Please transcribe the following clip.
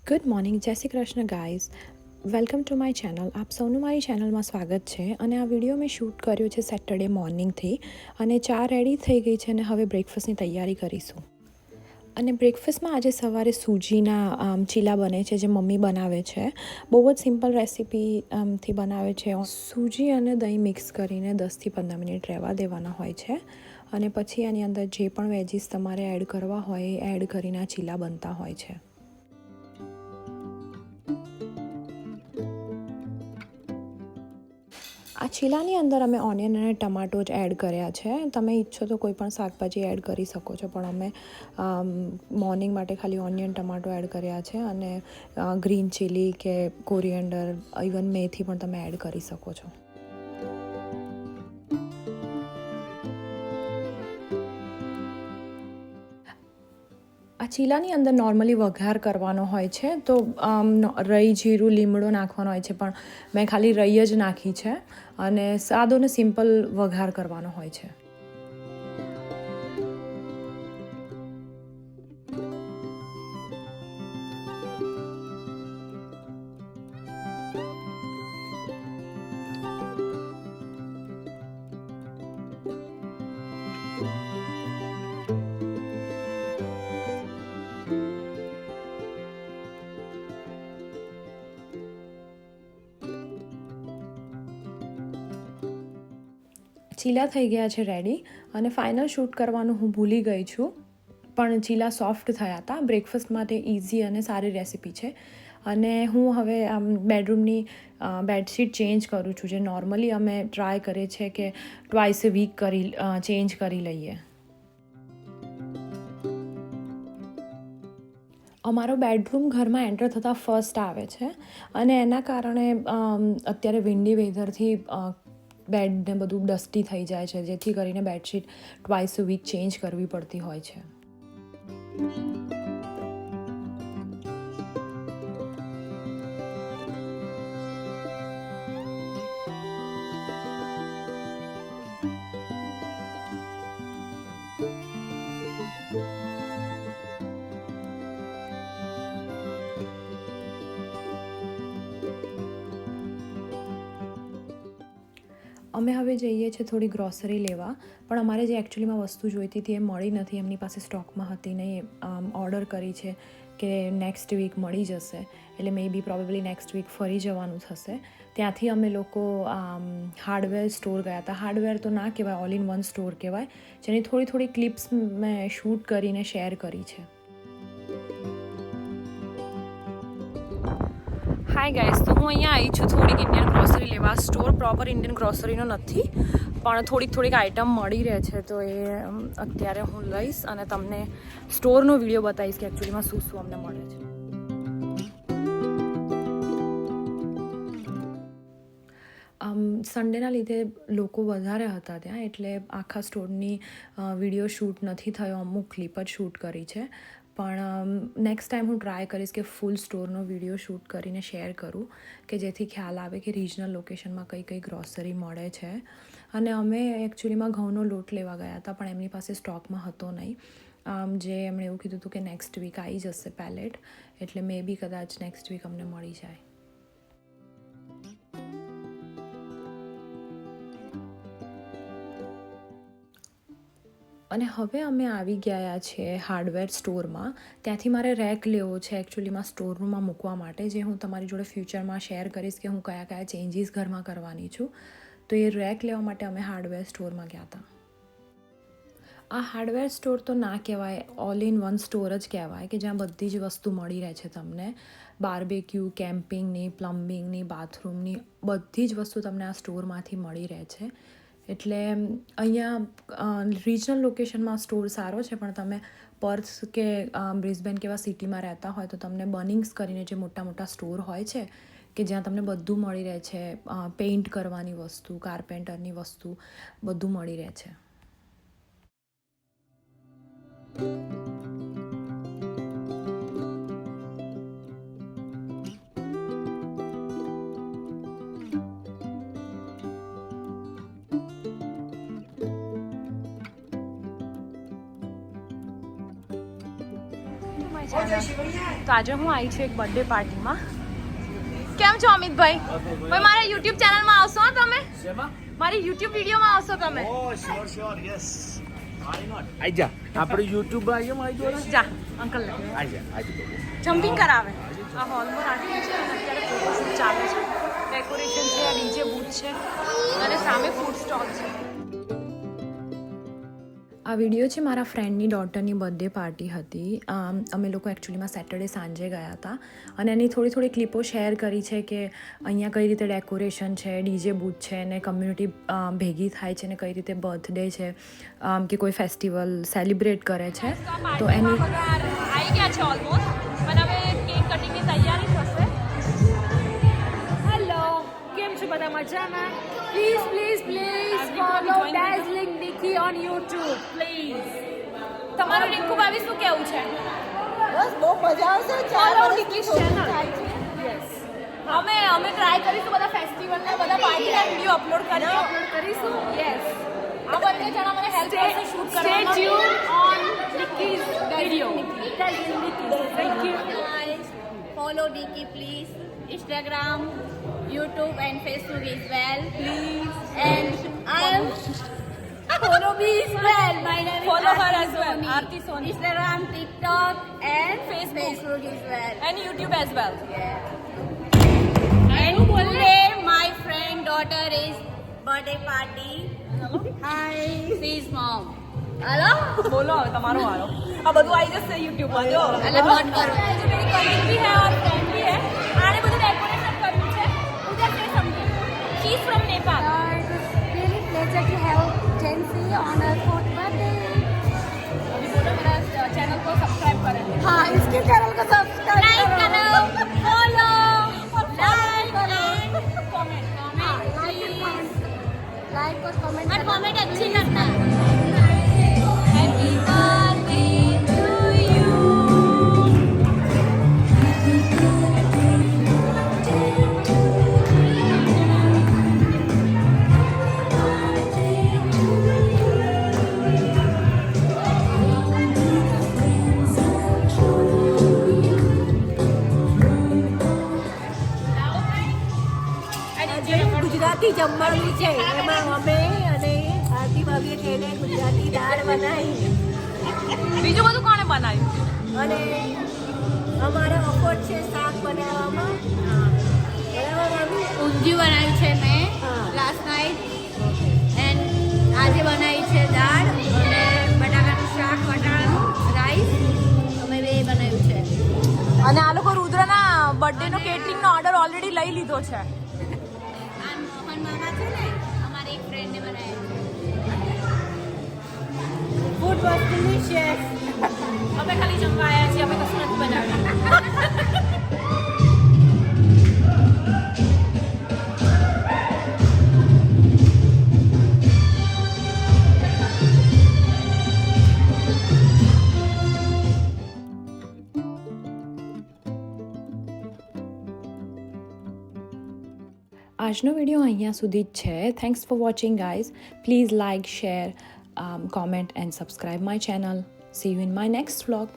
Good morning, જય Shri Krishna guys. Welcome to my channel. આપ સૌનું મારી ચેનલમાં સ્વાગત છે. અને આ વિડીયો મેં શૂટ કર્યો છે સેટરડે મોર્નિંગથી, અને ચા રેડી થઈ ગઈ છે અને હવે બ્રેકફાસ્ટની તૈયારી કરીશું. અને બ્રેકફાસ્ટમાં આજે સવારે સૂજીના ચીલા બને છે, જે મમ્મી બનાવે છે. બહુ જ સિમ્પલ રેસીપી થી બનાવે છે. સૂજી અને દહીં મિક્સ કરીને 10થી 15 મિનિટ રહેવા દેવાના હોય છે, અને પછી એની અંદર જે પણ વેજીસ તમારે એડ કરવા હોય એ એડ કરીને આ ચીલા બનતા હોય છે. આ ચીલાની અંદર અમે ઓનિયન અને ટમાટો જ એડ કર્યા છે. તમે ઈચ્છો તો કોઈ પણ શાકભાજી એડ કરી શકો છો, પણ અમે મોર્નિંગ માટે ખાલી ઓનિયન ટમાટો એડ કર્યા છે. અને ગ્રીન ચીલી કે કોરિએન્ડર, ઇવન મેથી પણ તમે એડ કરી શકો છો. આ ચીલાની અંદર નોર્મલી વઘાર કરવાનો હોય છે, તો રઈ, જીરું, લીમડો નાખવાનો હોય છે, પણ મેં ખાલી રઈ જ નાખી છે અને સાદો ને સિમ્પલ વઘાર કરવાનો હોય છે. ચીલા થઈ ગયા છે રેડી, અને ફાઇનલ શૂટ કરવાનું હું ભૂલી ગઈ છું, પણ ચીલા સોફ્ટ થયા હતા. બ્રેકફાસ્ટ માટે ઇઝી અને સારી રેસીપી છે. અને હું હવે બેડરૂમની બેડશીટ ચેન્જ કરું છું, જે નોર્મલી અમે ટ્રાય કરીએ છીએ કે ટ્વાઇસ અ વીક ચેન્જ કરી લઈએ. અમારો બેડરૂમ ઘરમાં એન્ટર થતાં ફર્સ્ટ આવે છે, અને એના કારણે અત્યારે વિન્ડી વેધરથી બેડને બધું ડસ્ટી થઈ જાય છે, જેથી કરીને bedsheet twice a week change કરવી પડતી હોય છે. અમે હવે જઈએ છીએ થોડી ગ્રોસરી લેવા, પણ અમારે જે એકચ્યુઅલીમાં વસ્તુ જોઈતી હતી એ મળી નથી. એમની પાસે સ્ટોકમાં હતી નહીં. ઓર્ડર કરી છે કે નેક્સ્ટ વીક મળી જશે, એટલે મે બી પ્રોબેબલી નેક્સ્ટ વીક ફરી જવાનું થશે. ત્યાંથી અમે લોકો હાર્ડવેર સ્ટોર ગયા હતા. હાર્ડવેર તો ના કહેવાય, ઓલ ઇન વન સ્ટોર કહેવાય, જેની થોડી ક્લિપ્સ મેં શૂટ કરીને શેર કરી છે. હાય ગાઈસ, તો હું અહીંયા આવી છું થોડીક ઇન્ડિયન ગ્રોસરી લેવા. સ્ટોર પ્રોપર ઇન્ડિયન ગ્રોસરીનો નથી, પણ થોડીક આઇટમ મળી રહે છે, તો એ અત્યારે હું લઈશ અને તમને સ્ટોરનો વિડીયો બતાવીશ કે એકચ્યુઅલીમાં શું અમને મળે છે. સન્ડેના લીધે લોકો વધારે હતા ત્યાં, એટલે આખા સ્ટોરની વિડીયો શૂટ નથી થયો. અમુક ક્લિપ જ શૂટ કરી છે, પણ નેક્સ્ટ ટાઈમ હું ટ્રાય કરીશ કે ફૂલ સ્ટોરનો વિડીયો શૂટ કરીને શેર કરું, કે જેથી ખ્યાલ આવે કે રિજનલ લોકેશનમાં કઈ ગ્રોસરી મળે છે. અને અમે એકચ્યુઅલીમાં ઘઉંનો લોટ લેવા ગયા હતા, પણ એમની પાસે સ્ટોકમાં હતો નહીં. જે એમણે એવું કીધું હતું કે નેક્સ્ટ વીક આવી જશે પેલેટ, એટલે મે બી કદાચ નેક્સ્ટ વીક અમને મળી જાય. અને હવે અમે આવી ગયા છે હાર્ડવેર સ્ટોરમાં. ત્યાંથી મારે રેક લેવો છે એકચ્યુઅલીમાં સ્ટોરરૂમમાં મૂકવા માટે, જે હું તમારી જોડે ફ્યુચરમાં શેર કરીશ કે હું કયા ચેન્જીસ ઘરમાં કરવાની છું. તો એ રેક લેવા માટે અમે હાર્ડવેર સ્ટોરમાં ગયા હતા. આ હાર્ડવેર સ્ટોર તો ના કહેવાય, ઓલ ઇન વન સ્ટોર જ કહેવાય, કે જ્યાં બધી જ વસ્તુ મળી રહે છે તમને. બાર્બેક્યુ, કેમ્પિંગની, પ્લમ્બિંગની, બાથરૂમની બધી જ વસ્તુ તમને આ સ્ટોરમાંથી મળી રહે છે. એટલે અહીંયા રિજનલ લોકેશનમાં સ્ટોર સારો છે, પણ તમે પર્થ કે બ્રિસ્બેન કેવા સિટીમાં રહેતા હોય તો તમને બનિંગ્સ કરીને જે મોટા સ્ટોર હોય છે, કે જ્યાં તમને બધું મળી રહે છે, પેઇન્ટ કરવાની વસ્તુ, કાર્પેન્ટરની વસ્તુ, બધું મળી રહે છે. My channel. તો આજે હું આવી છું એક બર્થડે પાર્ટીમાં. કેમ છો અમિતભાઈ? ભાઈ મારા યુટ્યુબ ચેનલમાં આવશો તમે? મારી યુટ્યુબ વિડીયોમાં આવશો તમે? Sure yes. આઈ જા આપણે યુટ્યુબ આવી જા અંકલ જમ્પિંગ કરાવે. આ હોલમાં રાખી છે અને અત્યારે ફોટોશૂટ ચાલે છે. ડેકોરેશન છે, ડીજે બૂથ છે અને સામે ફૂડ સ્ટોલ છે. આ વિડીયો છે મારા ફ્રેન્ડની ડોટરની બર્થડે પાર્ટી હતી. અમે લોકો એકચ્યુઅલીમાં સેટરડે સાંજે ગયા હતા અને એની થોડી ક્લિપો શેર કરી છે કે અહીંયા કઈ રીતે ડેકોરેશન છે, ડીજે બૂથ છે ને કમ્યુનિટી ભેગી થાય છે ને કઈ રીતે બર્થડે છે કે કોઈ ફેસ્ટિવલ સેલિબ્રેટ કરે છે. તો એની આવી ગયા છે ઓલમોસ્ટ, પણ હવે કેક કટિંગની તૈયારી થશે. હેલો, કેમ છો બધા? મજામાં? Please follow ડેઝલિંગ Niki on YouTube please. તમારું રિંકુ ભાભી શું કેવું છે? બસ બહુ મજા આવશે. Follow Niki channel. યસ, અમે ટ્રાય કરીશું બધા ફેસ્ટિવલના બધા પાર્ટીના વિડિયો અપલોડ કરીશું. યસ, આ બંને જણા મને હેલ્પ કરશે શૂટ કરવામાં. Stay tune on Nikki's video. Thank you. Follow Nikki please. Instagram, YouTube and Facebook as well. Please. And follow me as well. My name is Follow her Aarti as well. Soni. Aarti Soni. Instagram, TikTok and Facebook as well. and YouTube as well. Yeah. And today my friend daughter is birthday party. Hi. She's mom. Hello. બોલો હવે તમારો વારો. આ બધું આવી જશે YouTube પર. જો એટલે નોટ કરો. जो मेरी कलीग भी है और फ्रेंड भी है. આને બધું ડેકોરેશન કર્યું છે. ઉધર से something. She is from Nepal. It was really pleasure to have Jency on her 4th birthday. अभी बोलो मेरा चैनल को सब्सक्राइब करें. हाँ, इसके चैनल को सब्सक्राइब Like करो. Follow. Like comment. लाइक और कमेंट और कमेंट अच्छी करना. Happy birthday to you. Gujarati જમવાનું છે એમાં અમે અને આરતી ભાભીએ થઈને ગુજરાતી દાળ બનાવી બીજું બધું કોણે બનાવ્યું? અને અમારો અફોર્ડ છે શાક બનાવવામાં. બરાબર ભાભી? ઊંધિયું બનાવ્યું છે મેં લાસ્ટ નાઇટ એન્ડ આજે બનાવી છે દાળ અને બટાકાનું શાક, વટાણાનું રાઈસ અમે બે બનાવ્યું છે. અને આ લોકો રુદ્રના બર્થડેનો કેટરિંગનો ઓર્ડર ઓલરેડી લઈ લીધો છે. આ મોહન મામા છે ને અમારી એક ફ્રેન્ડને બનાવ્યું. Food was delicious. અમે ખાલી જમવા આવ્યા છીએ, અમે કશું નથી બનાવ્યું. આજનો વિડીયો અહીંયા સુધી જ છે. Thanks for watching guys. Please like, share, comment and subscribe my channel. See you in my next vlog.